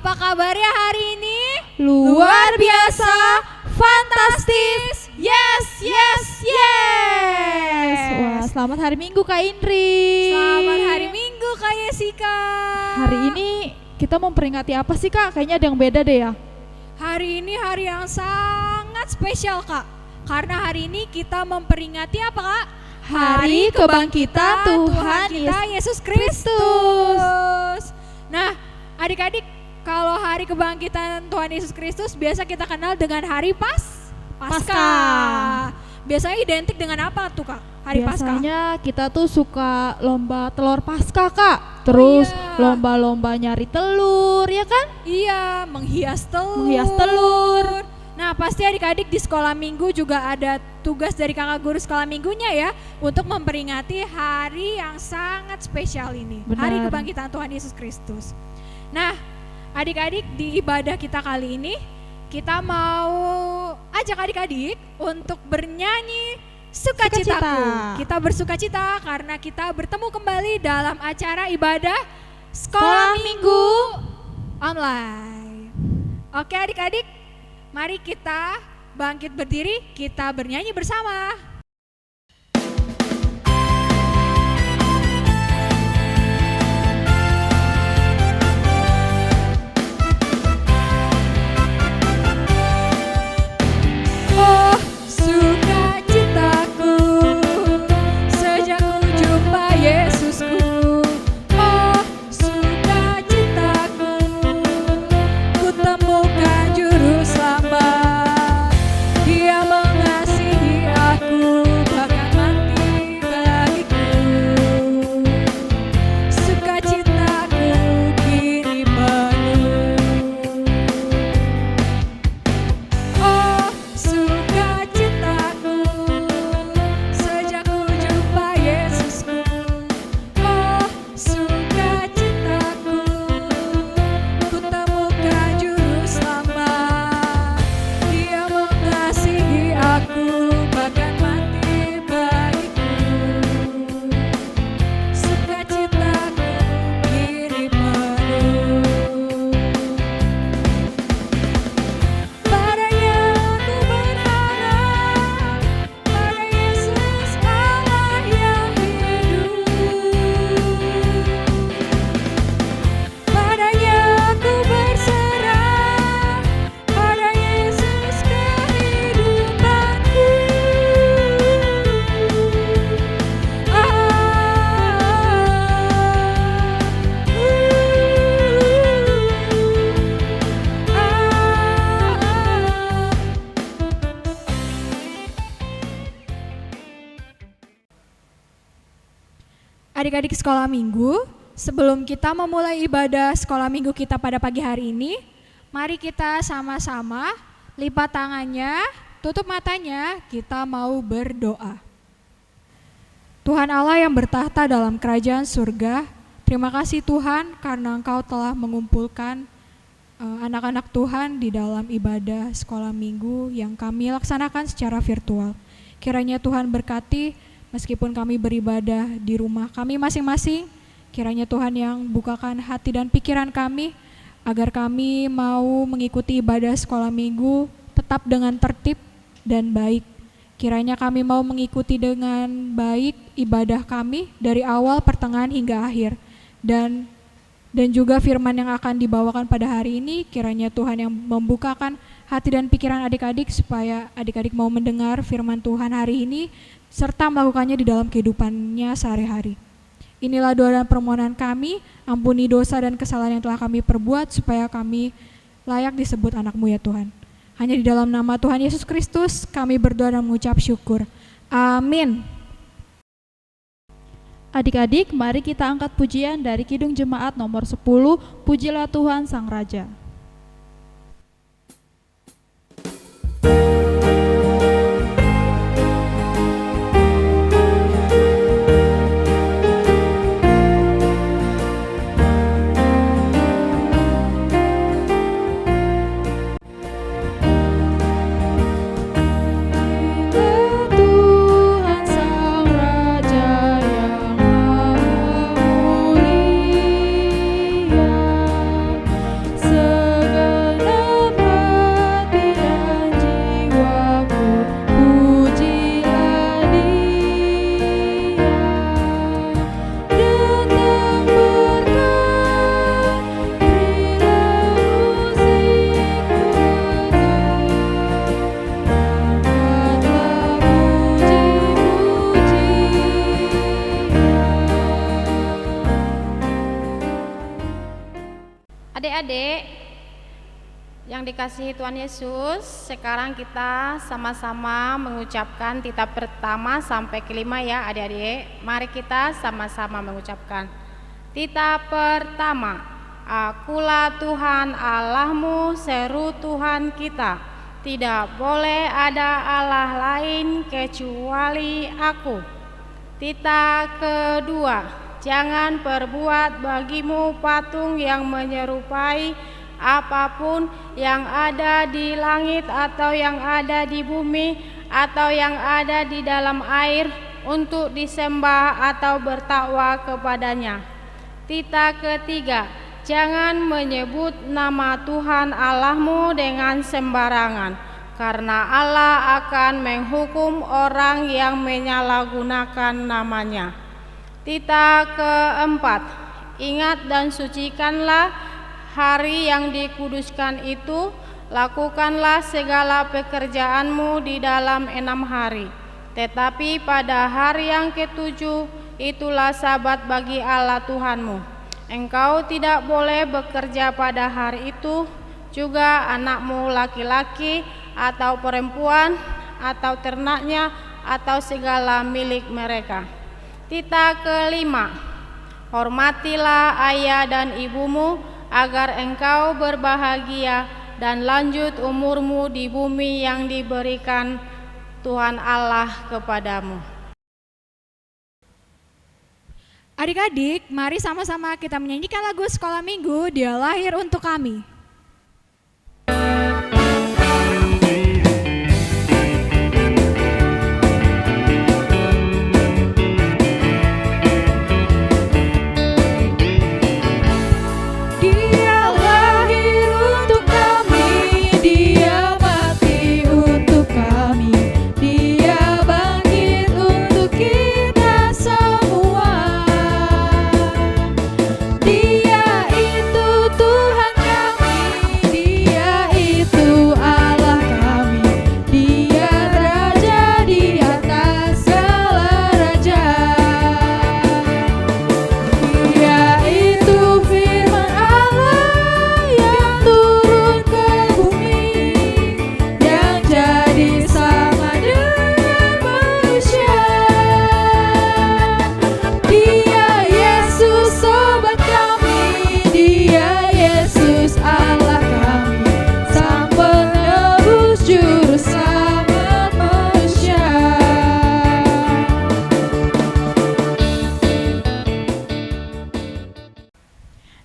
Apa kabarnya hari ini? Luar biasa, fantastis, yes, yes, yes. Wah, selamat hari Minggu Kak Indri. Selamat hari Minggu Kak Yesika. Hari ini kita memperingati apa sih Kak? Kayaknya ada yang beda deh ya. Hari ini hari yang sangat spesial Kak. Karena hari ini kita memperingati apa Kak? Hari kebangkitan Tuhan kita Yesus Kristus. Nah, adik-adik, kalau hari kebangkitan Tuhan Yesus Kristus biasa kita kenal dengan hari Paskah. Biasanya identik dengan apa tuh Kak? Hari Paskah. Biasanya kita tuh suka lomba telur Paskah Kak. Terus lomba-lomba nyari telur, ya kan? Iya, menghias telur. Menghias telur. Nah, pasti adik-adik di sekolah minggu juga ada tugas dari kakak guru sekolah minggunya ya untuk memperingati hari yang sangat spesial ini. Benar. Hari kebangkitan Tuhan Yesus Kristus. Nah, adik-adik di ibadah kita kali ini kita mau ajak adik-adik untuk bernyanyi Sukacitaku. Kita bersukacita karena kita bertemu kembali dalam acara ibadah Sekolah Minggu online. Oke adik-adik, mari kita bangkit berdiri, kita bernyanyi bersama. Oh, sukacitaku sejak ku jumpa Yesusku. Oh, sukacitaku ku temukan juru selamat. Dia mengasihi aku bahkan mati bagiku. Sukacitaku kini penuh. Oh, sukacitaku sejak ku jumpa Yesusku. Oh, sukacitaku ku temukan juru selamat. Dia mengasihi aku bahkan mati bagiku. Sukacitaku kini penuh. Padanya aku berharap, pada Yesus Allah yang hidup. Padanya aku berserah, pada Yesus kehidupanku. Adik-adik sekolah minggu, sebelum kita memulai ibadah sekolah minggu kita pada pagi hari ini, mari kita sama-sama lipat tangannya, tutup matanya, kita mau berdoa. Tuhan Allah yang bertahta dalam kerajaan surga, terima kasih Tuhan karena Engkau telah mengumpulkan anak-anak Tuhan di dalam ibadah sekolah minggu yang kami laksanakan secara virtual. Kiranya Tuhan berkati meskipun kami beribadah di rumah kami masing-masing, kiranya Tuhan yang bukakan hati dan pikiran kami agar kami mau mengikuti ibadah sekolah minggu tetap dengan tertib dan baik. Kiranya kami mau mengikuti dengan baik ibadah kami dari awal, pertengahan hingga akhir. Dan juga firman yang akan dibawakan pada hari ini, kiranya Tuhan yang membukakan hati dan pikiran adik-adik supaya adik-adik mau mendengar firman Tuhan hari ini serta melakukannya di dalam kehidupannya sehari-hari. Inilah doa dan permohonan kami, ampuni dosa dan kesalahan yang telah kami perbuat supaya kami layak disebut anak-Mu ya Tuhan. Hanya di dalam nama Tuhan Yesus Kristus kami berdoa dan mengucap syukur. Amin. Adik-adik, mari kita angkat pujian dari Kidung Jemaat nomor 10, Pujilah Tuhan Sang Raja. Tuhan Sang Raja yang Maha Mulia. Yang dikasihi Tuhan Yesus, sekarang kita sama-sama mengucapkan titah pertama sampai kelima ya adik-adik. Mari kita sama-sama mengucapkan. Titah pertama, Akulah Tuhan Allahmu, seru Tuhan kita. Tidak boleh ada Allah lain kecuali Aku. Titah kedua, jangan perbuat bagimu patung yang menyerupai apapun yang ada di langit atau yang ada di bumi atau yang ada di dalam air untuk disembah atau bertakwa kepadanya. Titah ketiga, jangan menyebut nama Tuhan Allahmu dengan sembarangan, karena Allah akan menghukum orang yang menyalahgunakan namanya. Titah keempat, ingat dan sucikanlah hari yang dikuduskan itu, lakukanlah segala pekerjaanmu di dalam 6 hari. Tetapi pada hari yang ketujuh, itulah Sabat bagi Allah Tuhanmu. Engkau tidak boleh bekerja pada hari itu, juga anakmu laki-laki atau perempuan, atau ternaknya, atau segala milik mereka. Titah kelima, hormatilah ayah dan ibumu, agar engkau berbahagia dan lanjut umurmu di bumi yang diberikan Tuhan Allah kepadamu. Adik-adik, mari sama-sama kita menyanyikan lagu Sekolah Minggu, Dia Lahir Untuk Kami.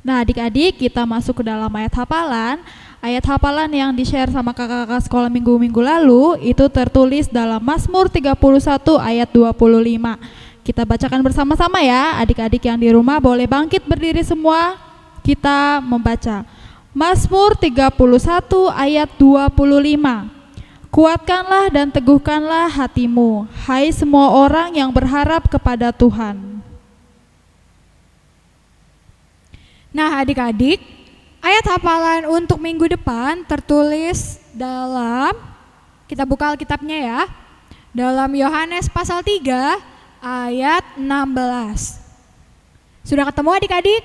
Nah, adik-adik, kita masuk ke dalam ayat hafalan. Ayat hafalan yang di-share sama kakak-kakak sekolah minggu lalu itu tertulis dalam Mazmur 31 ayat 25. Kita bacakan bersama-sama ya. Adik-adik yang di rumah boleh bangkit berdiri semua. Kita membaca Mazmur 31 ayat 25. Kuatkanlah dan teguhkanlah hatimu, hai semua orang yang berharap kepada Tuhan. Nah adik-adik, ayat hafalan untuk minggu depan tertulis dalam, kita buka Alkitabnya ya, dalam Yohanes pasal 3 ayat 16. Sudah ketemu adik-adik?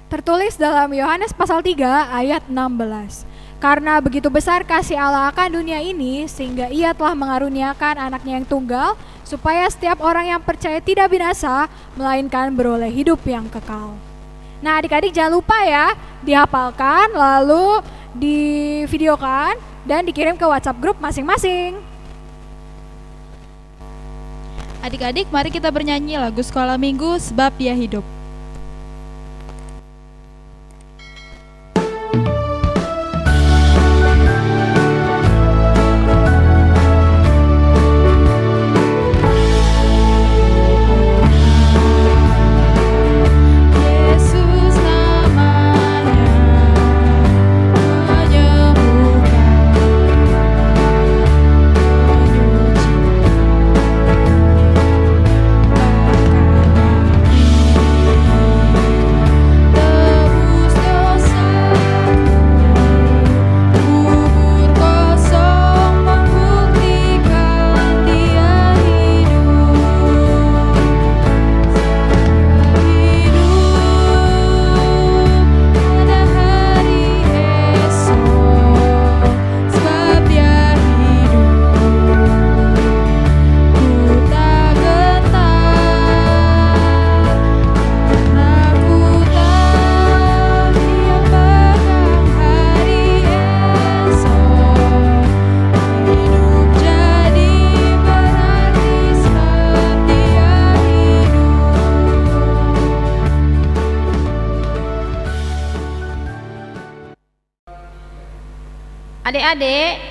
Tertulis dalam Yohanes pasal 3 ayat 16. Karena begitu besar kasih Allah akan dunia ini, sehingga Ia telah mengaruniakan anaknya yang tunggal, supaya setiap orang yang percaya tidak binasa, melainkan beroleh hidup yang kekal. Nah adik-adik jangan lupa ya, dihafalkan, lalu divideokan, dan dikirim ke WhatsApp grup masing-masing. Adik-adik, mari kita bernyanyi lagu Sekolah Minggu, Sebab Dia Hidup. Yesus Adik-adik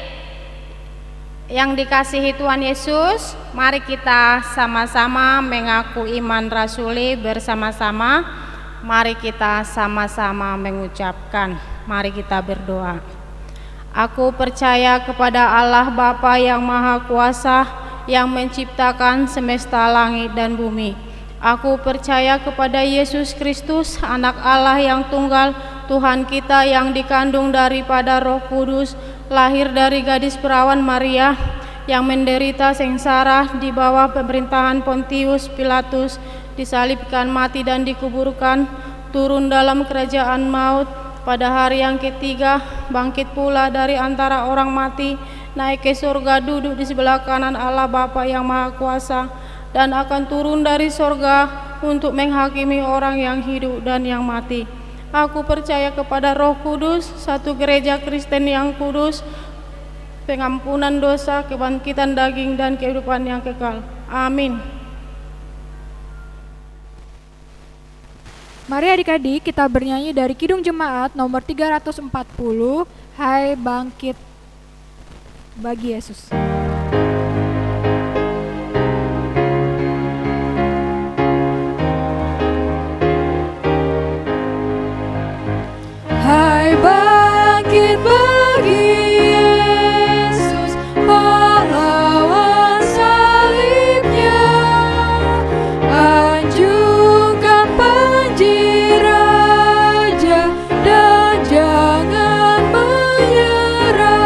yang dikasihi Tuhan Yesus, mari kita sama-sama mengaku iman rasuli bersama-sama. Mari kita sama-sama mengucapkan, mari kita berdoa. Aku percaya kepada Allah Bapa yang Maha Kuasa, yang menciptakan semesta langit dan bumi. Aku percaya kepada Yesus Kristus, anak Allah yang tunggal, Tuhan kita yang dikandung daripada Roh Kudus, lahir dari gadis perawan Maria, yang menderita sengsara di bawah pemerintahan Pontius Pilatus, disalibkan, mati dan dikuburkan, turun dalam kerajaan maut, pada hari yang ketiga bangkit pula dari antara orang mati, naik ke surga, duduk di sebelah kanan Allah Bapa yang Maha Kuasa, dan akan turun dari surga untuk menghakimi orang yang hidup dan yang mati. Aku percaya kepada Roh Kudus, satu gereja Kristen yang kudus, pengampunan dosa, kebangkitan daging, dan kehidupan yang kekal. Amin. Mari adik-adik kita bernyanyi dari Kidung Jemaat nomor 340, Hai Bangkit Bagi Yesus. Hai bangkit bagi Yesus, pahlawan salibnya, anjungkan panji raja dan jangan menyerah.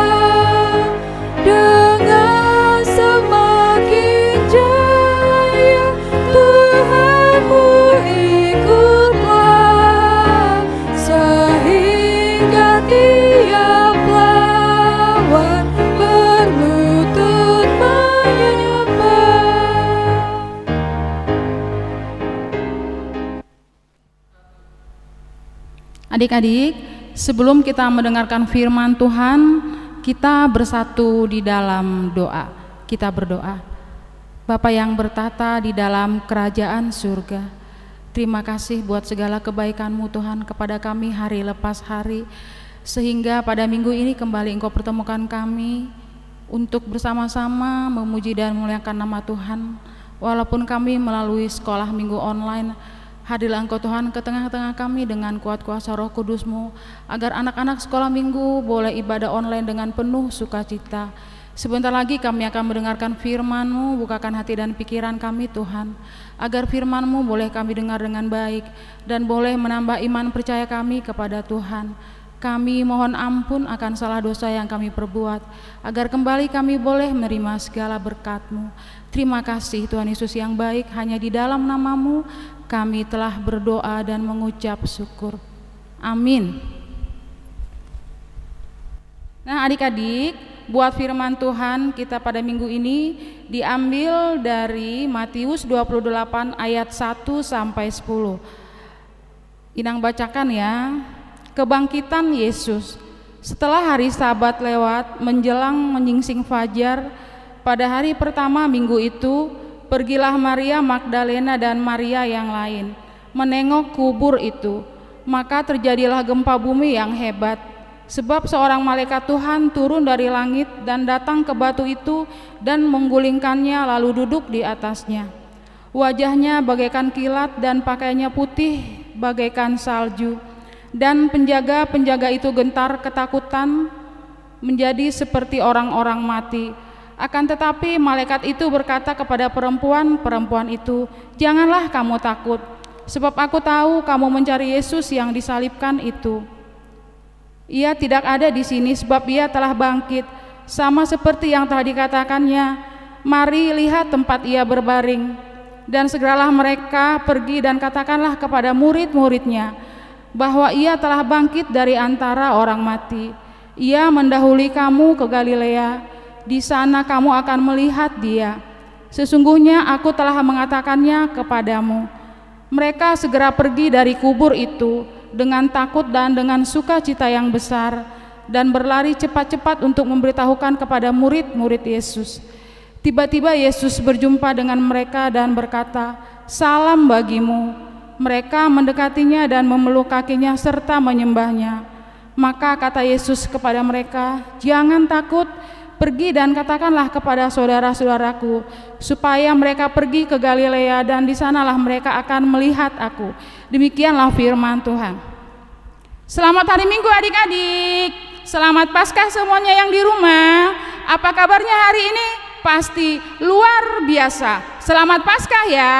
Dengan semakin jaya Tuhanmu ikutlah, sehingga tiap lawan berlutut menyembah. Adik-adik, sebelum kita mendengarkan firman Tuhan, kita bersatu di dalam doa. Kita berdoa. Bapa yang bertata di dalam kerajaan surga, terima kasih buat segala kebaikan-Mu Tuhan kepada kami hari lepas hari, sehingga pada minggu ini kembali Engkau pertemukan kami untuk bersama-sama memuji dan memuliakan nama Tuhan. Walaupun kami melalui sekolah minggu online, hadirlah Engkau Tuhan ke tengah-tengah kami dengan kuat kuasa Roh Kudus-Mu, agar anak-anak sekolah minggu boleh ibadah online dengan penuh sukacita. Sebentar lagi kami akan mendengarkan firman-Mu, bukakan hati dan pikiran kami Tuhan, agar firman-Mu boleh kami dengar dengan baik dan boleh menambah iman percaya kami kepada Tuhan. Kami mohon ampun akan salah dosa yang kami perbuat, agar kembali kami boleh menerima segala berkat-Mu. Terima kasih Tuhan Yesus yang baik, hanya di dalam nama-Mu kami telah berdoa dan mengucap syukur. Amin. Nah adik-adik, buat firman Tuhan kita pada minggu ini diambil dari Matius 28 ayat 1 sampai 10. Inang bacakan ya. Kebangkitan Yesus. Setelah hari Sabat lewat menjelang menyingsing fajar, pada hari pertama minggu itu, pergilah Maria Magdalena dan Maria yang lain menengok kubur itu. Maka terjadilah gempa bumi yang hebat, sebab seorang malaikat Tuhan turun dari langit dan datang ke batu itu dan menggulingkannya lalu duduk di atasnya. Wajahnya bagaikan kilat dan pakaiannya putih bagaikan salju. Dan penjaga-penjaga itu gentar ketakutan menjadi seperti orang-orang mati. Akan tetapi malaikat itu berkata kepada perempuan itu, "Janganlah kamu takut, sebab aku tahu kamu mencari Yesus yang disalibkan itu. Ia tidak ada di sini, sebab ia telah bangkit, sama seperti yang telah dikatakannya. Mari lihat tempat ia berbaring." Dan segeralah mereka pergi dan katakanlah kepada murid-muridnya bahwa ia telah bangkit dari antara orang mati. Ia mendahului kamu ke Galilea, di sana kamu akan melihat dia. Sesungguhnya aku telah mengatakannya kepadamu. Mereka segera pergi dari kubur itu dengan takut dan dengan sukacita yang besar, dan berlari cepat-cepat untuk memberitahukan kepada murid-murid Yesus. Tiba-tiba Yesus berjumpa dengan mereka dan berkata, "Salam bagimu." Mereka mendekatinya dan memeluk kakinya serta menyembahnya. Maka kata Yesus kepada mereka, "Jangan takut, pergi dan katakanlah kepada saudara-saudaraku supaya mereka pergi ke Galilea dan di sanalah mereka akan melihat aku." Demikianlah firman Tuhan. Selamat hari Minggu adik-adik. Selamat Paskah semuanya yang di rumah. Apa kabarnya hari ini? Pasti luar biasa. Selamat Paskah ya.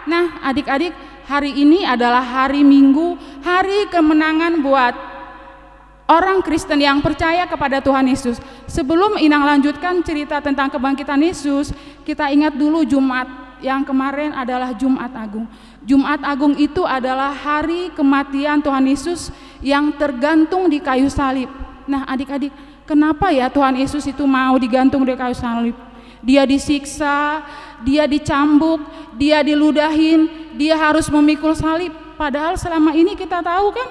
Nah, adik-adik, hari ini adalah hari Minggu, hari kemenangan buat orang Kristen yang percaya kepada Tuhan Yesus. Sebelum Inang lanjutkan cerita tentang kebangkitan Yesus, kita ingat dulu Jumat yang kemarin adalah Jumat Agung. Jumat Agung itu adalah hari kematian Tuhan Yesus yang tergantung di kayu salib. Nah, adik-adik, kenapa ya Tuhan Yesus itu mau digantung di kayu salib? Dia disiksa, dia dicambuk, dia diludahin, dia harus memikul salib. Padahal selama ini kita tahu kan,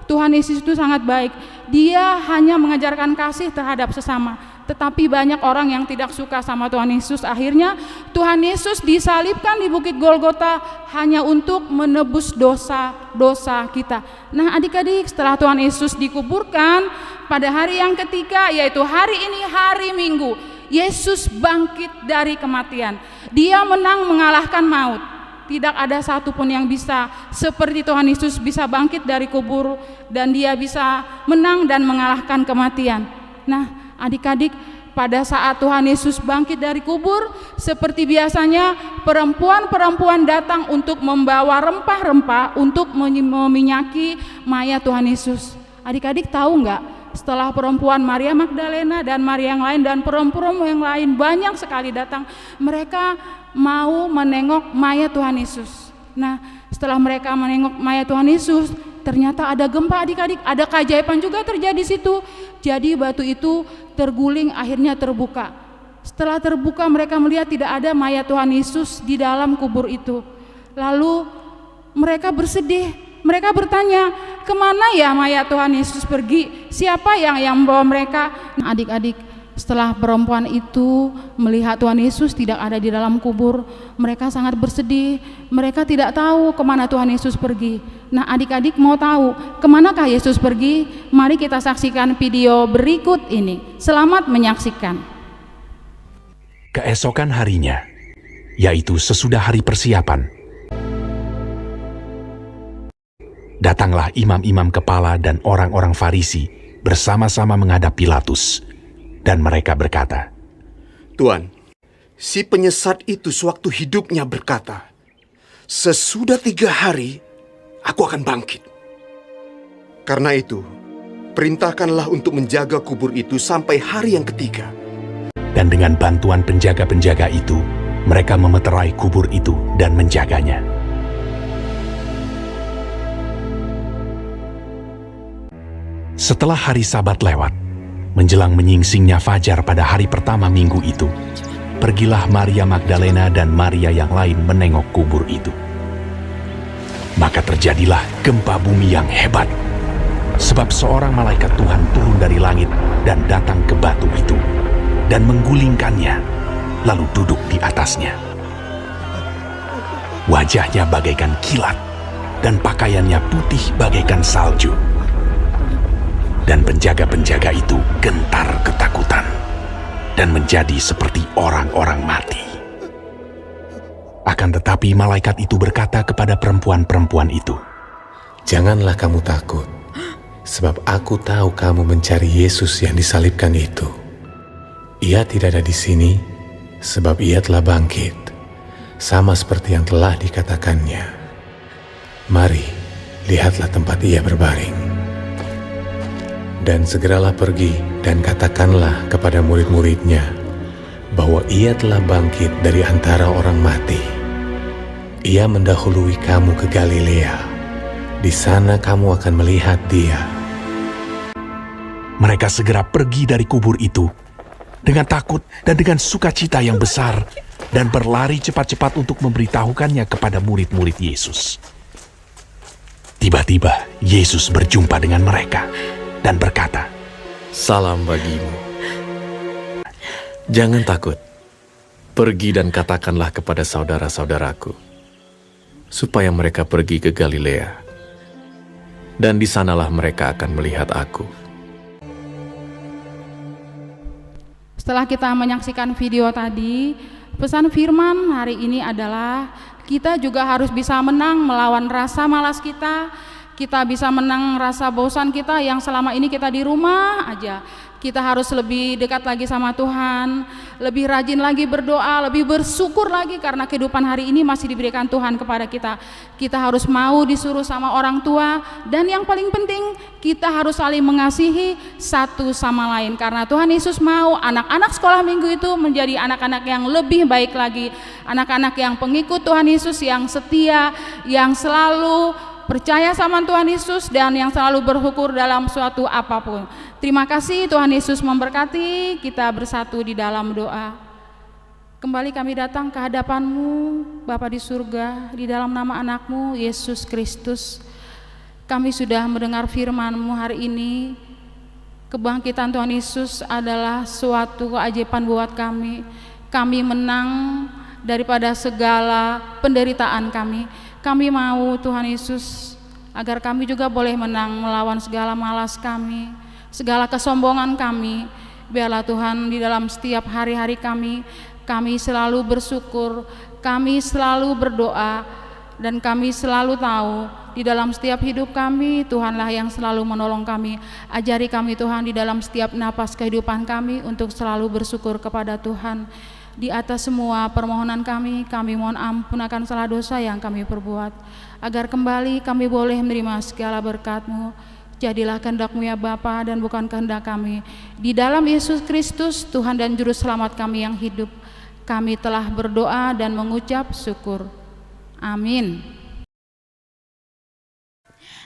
Tuhan Yesus itu sangat baik. Dia hanya mengajarkan kasih terhadap sesama. Tetapi banyak orang yang tidak suka sama Tuhan Yesus. Akhirnya Tuhan Yesus disalibkan di Bukit Golgota hanya untuk menebus dosa-dosa kita. Nah, adik-adik, setelah Tuhan Yesus dikuburkan pada hari yang ketiga, yaitu hari ini, hari Minggu, Yesus bangkit dari kematian. Dia menang mengalahkan maut. Tidak ada satupun yang bisa seperti Tuhan Yesus bisa bangkit dari kubur dan dia bisa menang dan mengalahkan kematian. Nah, adik-adik, pada saat Tuhan Yesus bangkit dari kubur, seperti biasanya perempuan-perempuan datang untuk membawa rempah-rempah untuk meminyaki mayat Tuhan Yesus. Adik-adik tahu nggak? Setelah perempuan Maria Magdalena dan Maria yang lain dan perempuan yang lain banyak sekali datang, mereka mau menengok mayat Tuhan Yesus. Nah, setelah mereka menengok mayat Tuhan Yesus, ternyata ada gempa adik-adik, ada keajaiban juga terjadi di situ. Jadi batu itu terguling, akhirnya terbuka. Setelah terbuka, mereka melihat tidak ada mayat Tuhan Yesus di dalam kubur itu. Lalu mereka bersedih, mereka bertanya, kemana ya mayat Tuhan Yesus pergi? Siapa yang membawa mereka? Nah, adik-adik, setelah perempuan itu melihat Tuhan Yesus tidak ada di dalam kubur, mereka sangat bersedih. Mereka tidak tahu kemana Tuhan Yesus pergi. Nah, adik-adik mau tahu kemanakah Yesus pergi? Mari kita saksikan video berikut ini. Selamat menyaksikan. Keesokan harinya, yaitu sesudah hari persiapan, datanglah imam-imam kepala dan orang-orang Farisi bersama-sama menghadap Pilatus. Dan mereka berkata, "Tuan, si penyesat itu sewaktu hidupnya berkata, 'Sesudah 3 hari, aku akan bangkit.' Karena itu, perintahkanlah untuk menjaga kubur itu sampai hari yang ketiga." Dan dengan bantuan penjaga-penjaga itu, mereka memeterai kubur itu dan menjaganya. Setelah hari Sabat lewat, menjelang menyingsingnya fajar pada hari pertama minggu itu, pergilah Maria Magdalena dan Maria yang lain menengok kubur itu. Maka terjadilah gempa bumi yang hebat, sebab seorang malaikat Tuhan turun dari langit dan datang ke batu itu, dan menggulingkannya, lalu duduk di atasnya. Wajahnya bagaikan kilat, dan pakaiannya putih bagaikan salju. Dan penjaga-penjaga itu gentar ketakutan dan menjadi seperti orang-orang mati. Akan tetapi malaikat itu berkata kepada perempuan-perempuan itu, "Janganlah kamu takut, sebab aku tahu kamu mencari Yesus yang disalibkan itu. Ia tidak ada di sini, sebab ia telah bangkit, sama seperti yang telah dikatakannya. Mari, lihatlah tempat ia berbaring. Dan segeralah pergi dan katakanlah kepada murid-muridnya bahwa ia telah bangkit dari antara orang mati. Ia mendahului kamu ke Galilea. Di sana kamu akan melihat dia." mereka segera pergi dari kubur itu dengan takut dan dengan sukacita yang besar dan berlari cepat-cepat untuk memberitahukannya kepada murid-murid Yesus. Tiba-tiba Yesus berjumpa dengan mereka dan berkata, "Salam bagimu. Jangan takut. Pergi dan katakanlah kepada saudara-saudaraku, supaya mereka pergi ke Galilea. dan di sanalah mereka akan melihat aku. Setelah kita menyaksikan video tadi, pesan firman hari ini adalah kita juga harus bisa menang melawan rasa malas kita. Kita bisa menang rasa bosan kita yang selama ini kita di rumah aja. Kita harus lebih dekat lagi sama Tuhan, lebih rajin lagi berdoa, lebih bersyukur lagi karena kehidupan hari ini masih diberikan Tuhan kepada kita. Kita harus mau disuruh sama orang tua, dan yang paling penting kita harus saling mengasihi satu sama lain, karena Tuhan Yesus mau anak-anak sekolah minggu itu menjadi anak-anak yang lebih baik lagi, anak-anak yang pengikut Tuhan Yesus, yang setia, yang selalu percaya sama Tuhan Yesus, dan yang selalu bersyukur dalam suatu apapun. Terima kasih, Tuhan Yesus memberkati. Kita bersatu di dalam doa. Kembali kami datang ke hadapan-Mu Bapa di surga, di dalam nama anak-Mu Yesus Kristus. Kami sudah mendengar firman-Mu hari ini. Kebangkitan Tuhan Yesus adalah suatu keajaiban buat kami. Kami menang daripada segala penderitaan kami. Kami mau Tuhan Yesus agar kami juga boleh menang melawan segala malas kami, segala kesombongan kami. Biarlah Tuhan di dalam setiap hari-hari kami selalu bersyukur, kami selalu berdoa, dan kami selalu tahu di dalam setiap hidup kami Tuhanlah yang selalu menolong kami. Ajari kami Tuhan di dalam setiap napas kehidupan kami untuk selalu bersyukur kepada Tuhan. Di atas semua permohonan kami mohon ampun akan salah dosa yang kami perbuat, agar kembali kami boleh menerima segala berkat-Mu. Jadilah kehendak-Mu ya Bapa, dan bukan kehendak kami. Di dalam Yesus Kristus, Tuhan dan Juru Selamat kami yang hidup, kami telah berdoa dan mengucap syukur. Amin.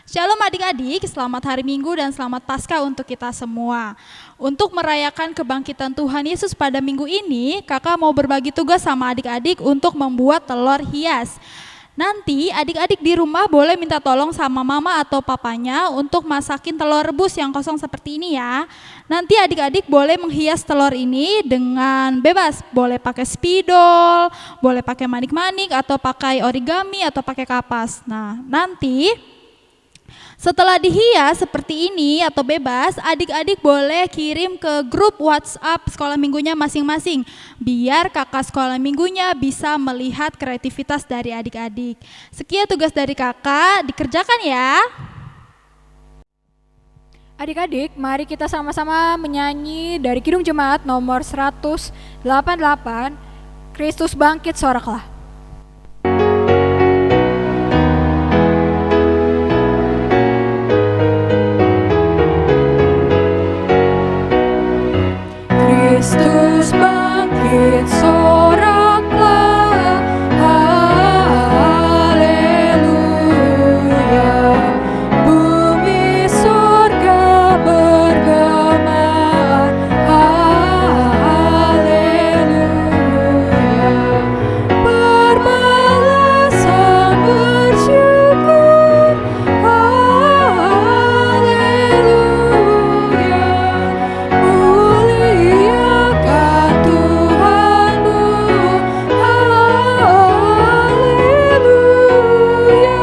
Shalom adik-adik, selamat hari Minggu dan selamat Paskah untuk kita semua. Untuk merayakan kebangkitan Tuhan Yesus pada minggu ini, kakak mau berbagi tugas sama adik-adik untuk membuat telur hias. Nanti adik-adik di rumah boleh minta tolong sama mama atau papanya untuk masakin telur rebus yang kosong seperti ini ya. Nanti adik-adik boleh menghias telur ini dengan bebas, boleh pakai spidol, boleh pakai manik-manik, atau pakai origami, atau pakai kapas. Nah, nanti setelah dihias seperti ini atau bebas, adik-adik boleh kirim ke grup WhatsApp sekolah minggunya masing-masing, biar kakak sekolah minggunya bisa melihat kreativitas dari adik-adik. Sekian tugas dari kakak, dikerjakan ya. Adik-adik, mari kita sama-sama menyanyi dari Kidung Jemaat nomor 188, Kristus bangkit soraklah. Kristus bangkit soraklah, haleluya. Bumi surga bergema, haleluya. Berbalasan bersyukur, haleluya. Muliakan Tuhanmu, haleluya.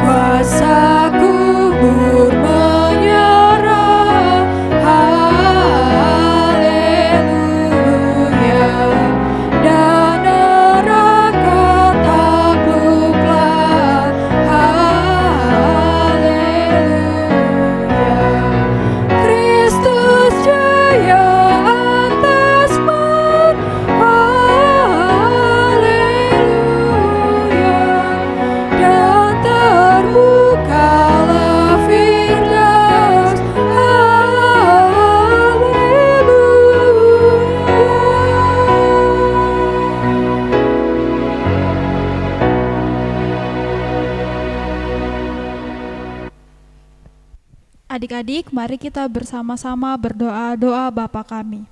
Kuasa kubur menyerah, haleluya. Dan neraka takluklah, haleluya. Kristus jaya atas maut, haleluya. Dan terbukalah Firdaus, Adik-adik, mari kita bersama-sama berdoa doa Bapa kami.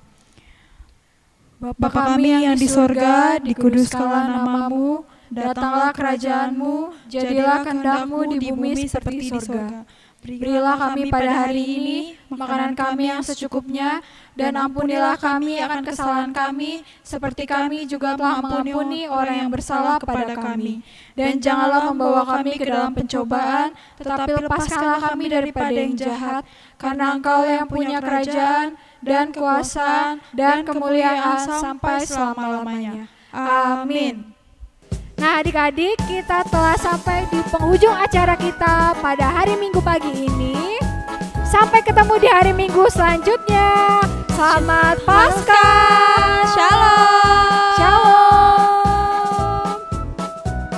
Bapa kami yang di sorga, dikuduskanlah namamu, datanglah kerajaanmu, jadilah kehendak-Mu di bumi seperti di sorga. Berilah kami pada hari ini makanan kami yang secukupnya, dan ampunilah kami akan kesalahan kami, seperti kami juga telah mengampuni orang yang bersalah kepada kami. Dan janganlah membawa kami ke dalam pencobaan, tetapi lepaskanlah kami daripada yang jahat, karena Engkau yang punya kerajaan, dan kekuasaan, dan kemuliaan sampai selama-lamanya. Amin. Nah adik-adik, kita telah sampai di penghujung acara kita pada hari Minggu pagi ini. Sampai ketemu di hari Minggu selanjutnya. Selamat Paskah. Shalom.